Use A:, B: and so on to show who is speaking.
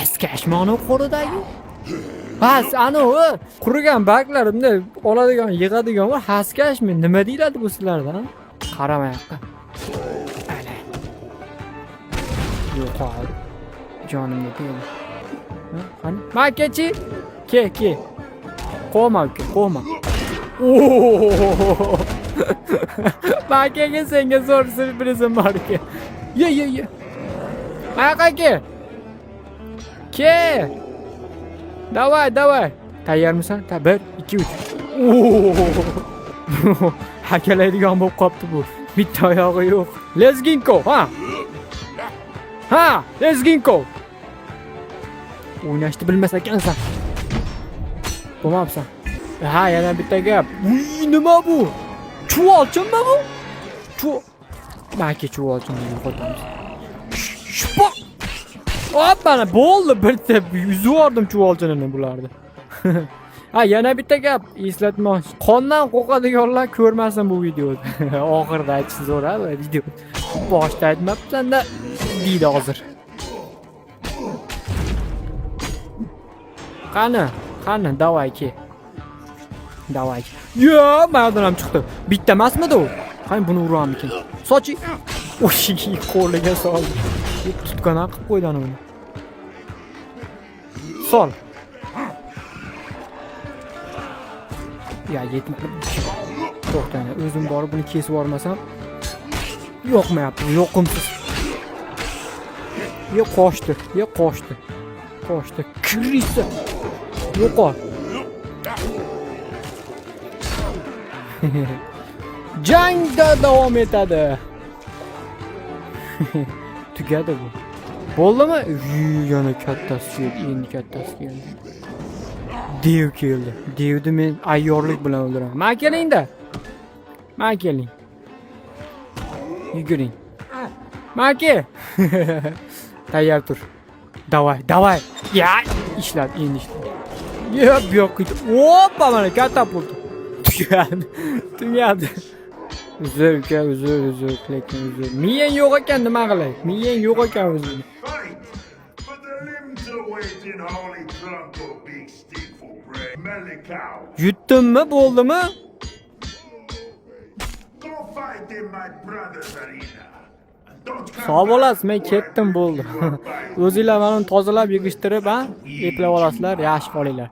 A: Haskashmoni qo'lidagi. Bas, ana u qurigan baklar bunday oladigan, yig'adigan va haskashmi? Nima deyiladi bu sizlardan? Qaramayapti. Ana. Yo'qoldi. Jonimga tegdi. Qani? Makechi? Ke. Qo'ma, qo'ma. Oo! Makega senga zo'r sürprizim bor ekan. Ye. Makake. Ke. Давай. Tayyormisan? 1, 2, 3. Oo! Hakalaydigan bo'lib qopti bu. Bitta oyog'i yo'q. Lezginko, ha? Ha, Lezginko. O'ynashni bilmas ekansan. Bo'lmabsan. Ha, yana bitta gap. Uy, nima bu? Chuvalchinmi bu? Maki chuvalchinni yo'qotamiz. Shpoq. Hoppana, bo'ldi, bitta yuzib yubordim chuvalchinini bularni. Ha, yana bitta gap eslatmoq. Qondan qo'rqadiganlar ko'rmasin bu videoni. Oxirida aytishni so'radi video. Boshda aytmabsan-da deydi hozir. Qani, davay ke. Davay. Yo, mendan ham chiqdi. Bitta emasmidi u? Qani buni uramikin. Sochi. Oshi, qo'liga soldi. Tutqana qilib qo'ydan uni. Sol. Ya yetmadi. To'xtang, o'zim borib buni kesib yubormasam yo'qmayapti, yo'qimsiz. Qochdi. Kirisi. Yo'qol. Jangda davom etadi. Tugadi bu. Bo'ldimi? Yana kattasi, endi kattasi keldi. Dev keldi. Devni men ayyorlik bilan o'ldiraman. Men keling-da. Yuguring. Maki. Tayyor tur. Davay. Ya, ishladi, endi ishladi. Yep, yo'q. Hoppa, mana katapult. Tugadi. Uzr, lekin uzr. Miyang yo'q ekan, nima qilay? Miyang yo'q ekan o'zing. Yutdimmi, bo'ldimi? Sog' bo'lasiz, men ketdim, bo'ldi. O'zinglar meni tozalab, yig'ishtirib, eplab olasizlar, yaxshi qolinglar.